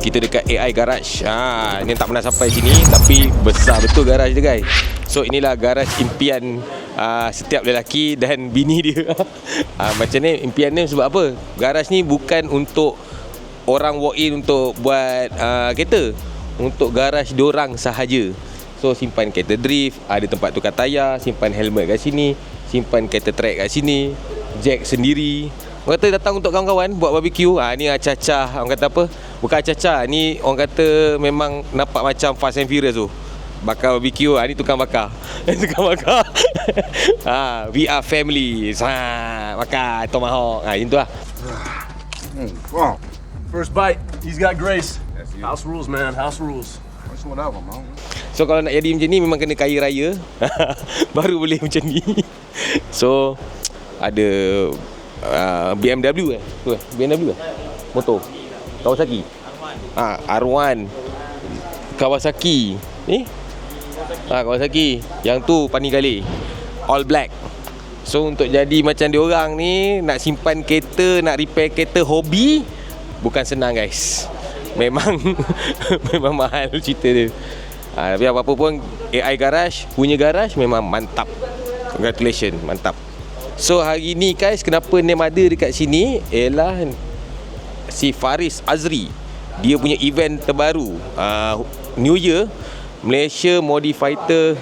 kita dekat AI Garage. Ni tak pernah sampai sini, tapi besar betul garage dia guys. So inilah garage impian setiap lelaki dan bini dia. Macam ni impian ni sebab apa? Garage ni bukan untuk orang walk in untuk buat kereta, untuk garage diorang sahaja. So simpan kereta drift, ada tempat tukar tayar, simpan helmet kat sini, simpan kereta track kat sini, jack sendiri. Orang kata datang untuk kawan-kawan buat barbecue. Ni acah-acah, orang kata apa? Bukan acah-acah, ni orang kata memang nampak macam Fast and Furious tu. Bakar barbecue, ni tukang bakar. Tukang bakar. We are family. Bakar tomahawk. Macam tu lah. Wow. First bite, he's got grace. House rules, man. House rules. That's whatever, man. So kalau nak jadi macam ni memang kena kaya raya. Baru boleh macam ni. So ada BMW tu BMW motor Kawasaki. R1 Kawasaki ni. Kawasaki. Yang tu Pani Kale all black. So untuk jadi macam diorang ni, nak simpan kereta, nak repair kereta hobi, bukan senang guys. Memang memang mahal cerita dia. Tapi apa-apa pun AI Garage punya garage memang mantap. Congratulations, mantap. So hari ni guys, kenapa name ada dekat sini ialah si Faris Azri. Dia punya event terbaru New Year Malaysia Modifighter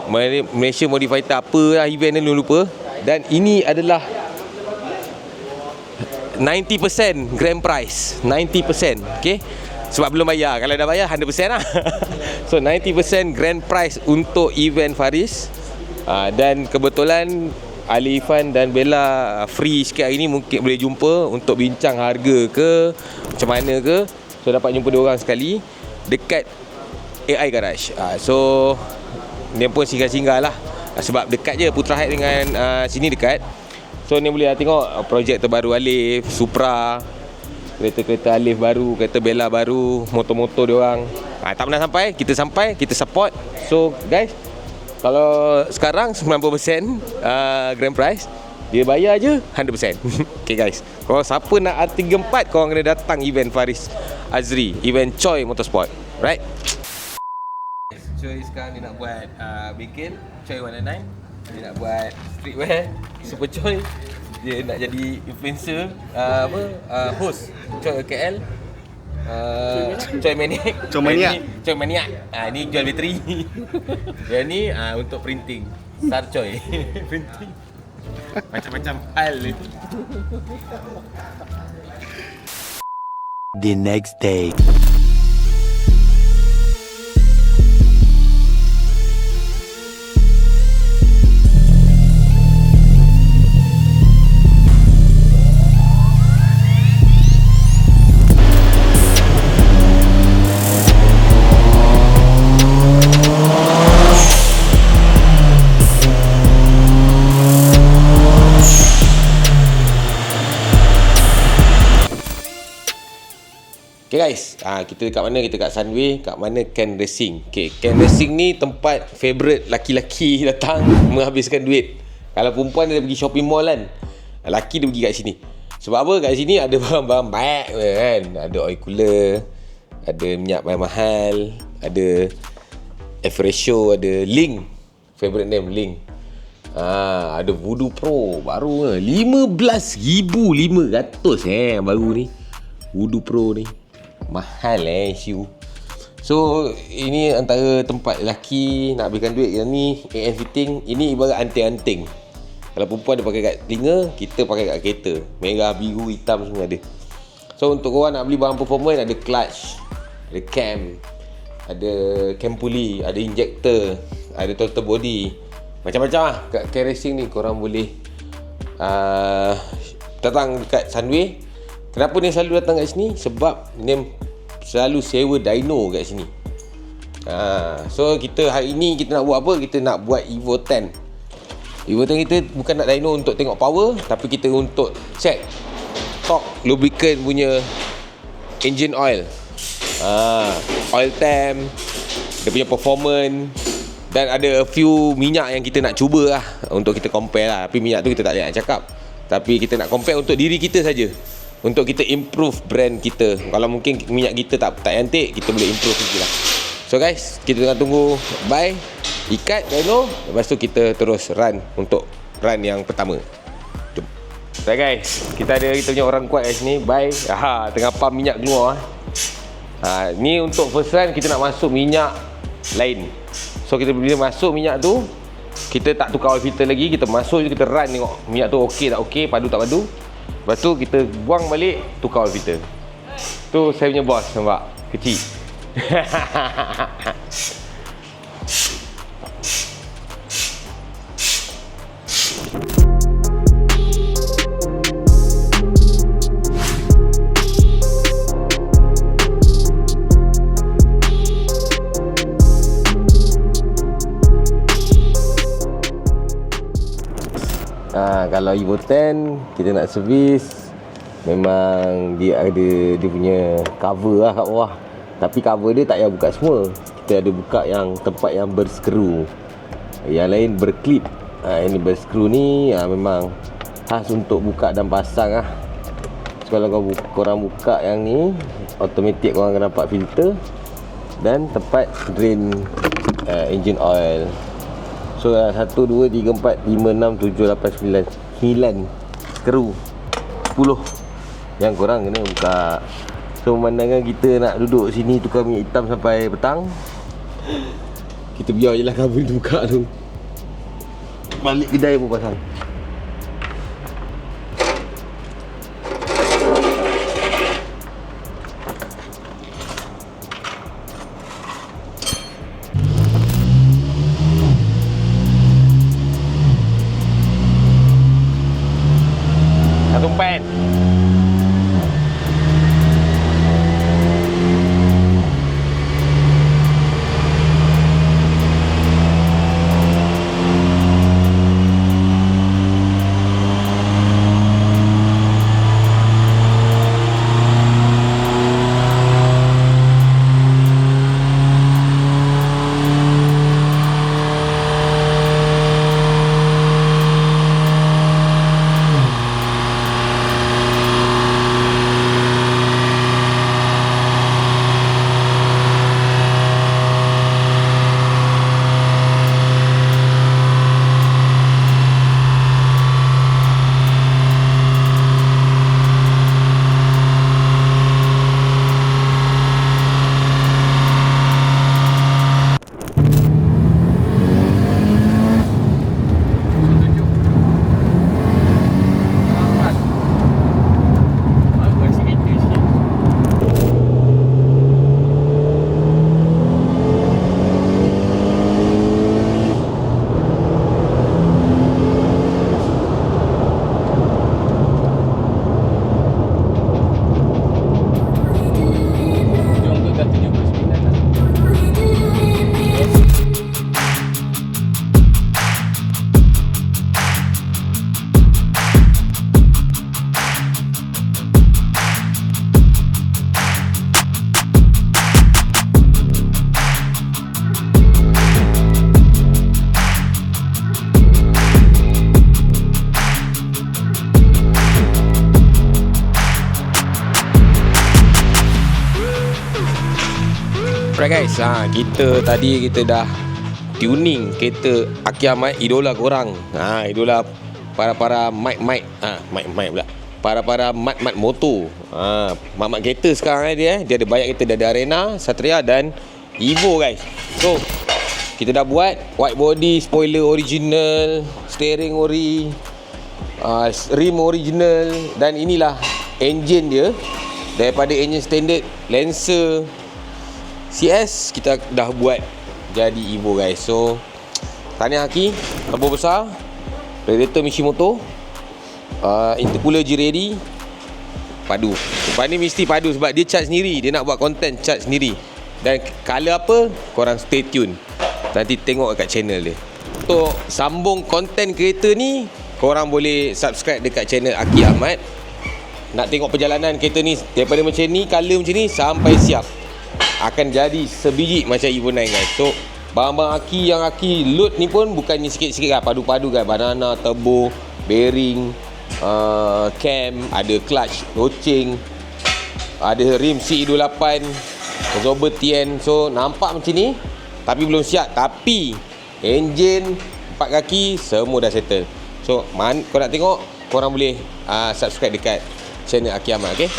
apa lah event ni, lupa. Dan ini adalah 90% grand prize. 90%, okay? Sebab belum bayar. Kalau dah bayar 100% lah. So 90% grand prize untuk event Faris. Dan kebetulan Ali Irfan dan Bella free sikit hari ni, mungkin boleh jumpa untuk bincang harga ke macam mana ke. So dapat jumpa diorang sekali dekat AI Garage. So dia pun singgah-singgah lah, sebab dekat je Putra Heights dengan sini dekat. So ni boleh tengok projek terbaru Alif, Supra, kereta-kereta Alif baru, kereta Bella baru, motor-motor diorang. Tak pernah sampai, kita support. So guys, kalau sekarang 90% grand prize, dia bayar je 100%. Okay guys, kalau siapa nak R34, korang kena datang event Faris Azri, event Choi Motorsport. Right? Choi sekarang dia nak buat bengkel Choi 109. Dia nak buat streetwear Super Choi. Dia nak jadi influencer, host Choi KL. Choi Maniac. Choi Maniac. Ni jual bateri. Yang ni untuk printing. Sar Choi. Printing. Macam-macam hal itu. The next day. Okay guys, kita dekat mana? Kita kat Sunway, kat mana Ken Racing. Okay, Ken Racing ni tempat favourite laki-laki datang menghabiskan duit. Kalau perempuan dia pergi shopping mall kan, laki dia pergi kat sini. Sebab apa? Kat sini ada barang-barang baik kan. Ada oil cooler, ada minyak mahal, ada F-Ratio, ada Link, favourite name Link. Ada Voodoo Pro baru 15,500 baru ni. Voodoo Pro ni mahal issue. So ini antara tempat lelaki nak habiskan duit. Yang ni AM fitting. Ini ibarat anting-anting. Kalau perempuan dia pakai kat telinga, kita pakai kat kereta. Merah, biru, hitam semua ada. So untuk korang nak beli barang performance, ada clutch, ada cam, ada cam pulley, ada injector, ada throttle body, macam-macam lah. Kat Ken Racing ni korang boleh datang dekat Sunway. Kenapa ni selalu datang kat sini? Sebab ni selalu sewa dyno kat sini. So kita hari ni kita nak buat apa? Kita nak buat Evo 10. Evo 10 kita bukan nak dyno untuk tengok power, tapi kita untuk check torque lubricant punya engine oil. Oil temp, dia punya performance, dan ada a few minyak yang kita nak cuba lah untuk kita compare lah. Tapi minyak tu kita tak boleh nak cakap, tapi kita nak compare untuk diri kita saja. untuk kita improve brand kita. Kalau mungkin minyak kita tak cantik, kita boleh improve lagi lah. So guys, kita tengah tunggu buy, ikat dyno, lepas tu kita terus run untuk run yang pertama. Jom. So guys, kita punya orang kuat kat sini, buy. Tengah pump minyak keluar. Ni untuk first run kita nak masuk minyak lain. So kita bila masuk minyak tu, kita tak tukar oil filter lagi, kita masuk je, kita run tengok minyak tu okey tak okey, padu tak padu. Lepas tu kita buang balik, tukar oil filter. Tu saya punya bos, nampak? Kecil. Kalau Evo 10 kita nak servis, memang dia ada dia punya cover lah kat bawah. Tapi cover dia tak payah buka semua. Kita ada buka yang tempat yang berskru, yang lain berklip. Ini berskru ni memang khas untuk buka dan pasang lah. So, kalau korang buka yang ni, automatic korang akan nampak filter dan tempat drain engine oil. So 1, 2, 3, 4, 5, 6, 7, 8, 9 skru 10 yang korang kena buka. So pemandangan kita nak duduk sini tukar minyak hitam sampai petang, kita biar je lah kabel tu buka tu, balik kedai pun pasang. Alright guys, kita dah tuning kereta Aki Ahmad, idola korang. Idola para mic pula. Para mat motor. Mat kereta sekarang dia ada banyak kereta, dia ada Arena, Satria dan Evo guys. So kita dah buat white body, spoiler original, steering ori, rim original, dan inilah engine dia. Daripada engine standard Lancer CS kita dah buat jadi Evo guys. So tahniah Aki, turbo besar, radiator Mishimoto, intercooler G-Ready, padu. Lepas ni mesti padu sebab dia charge sendiri, dia nak buat content charge sendiri. Dan color apa, korang stay tune, nanti tengok kat channel dia. Untuk sambung konten kereta ni, korang boleh subscribe dekat channel Aki Ahmad. Nak tengok perjalanan kereta ni daripada macam ni, color macam ni sampai siap, akan jadi sebiji macam Evo 9 guys. So barang-barang Aki yang Aki load ni pun bukannya sikit-sikit lah, padu-padu kan, banana, turbo, bearing, cam, ada clutch loceng, ada rim C28, absorber TN. So nampak macam ni, tapi belum siap. Tapi enjin 4 kaki semua dah settle. So kau nak tengok, korang boleh subscribe dekat channel Aki Ahmad, okay?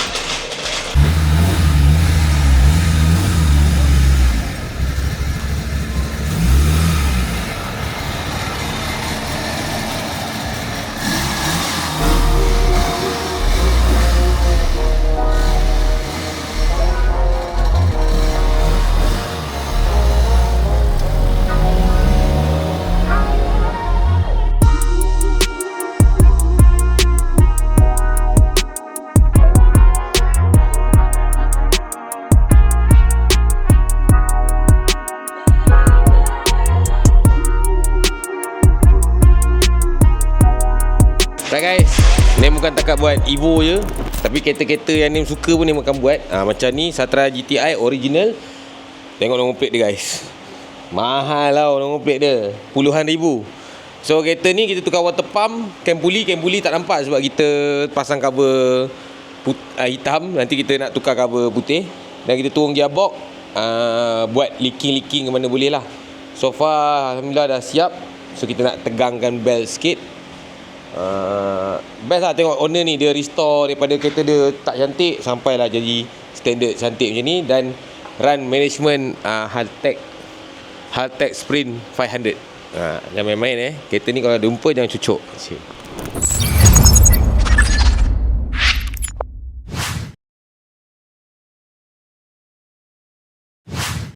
Right guys, Nim bukan takat buat Evo je, tapi kereta-kereta yang Nim suka pun Nim akan buat. Macam ni Satra GTI original. Tengok nombor plate dia guys, mahal tau nombor plate dia, puluhan ribu. So kereta ni kita tukar water pump, cam pulley tak nampak sebab kita pasang cover hitam. Nanti kita nak tukar cover putih. Dan kita turun gearbox, buat leaking ke mana boleh lah. So far alhamdulillah dah siap. So kita nak tegangkan belt sikit. Best lah tengok owner ni, dia restore daripada kereta dia tak cantik sampailah jadi standard cantik macam ni. Dan run management Haltech Sprint 500. Jangan main-main kereta ni kalau ada umpa jangan cucuk.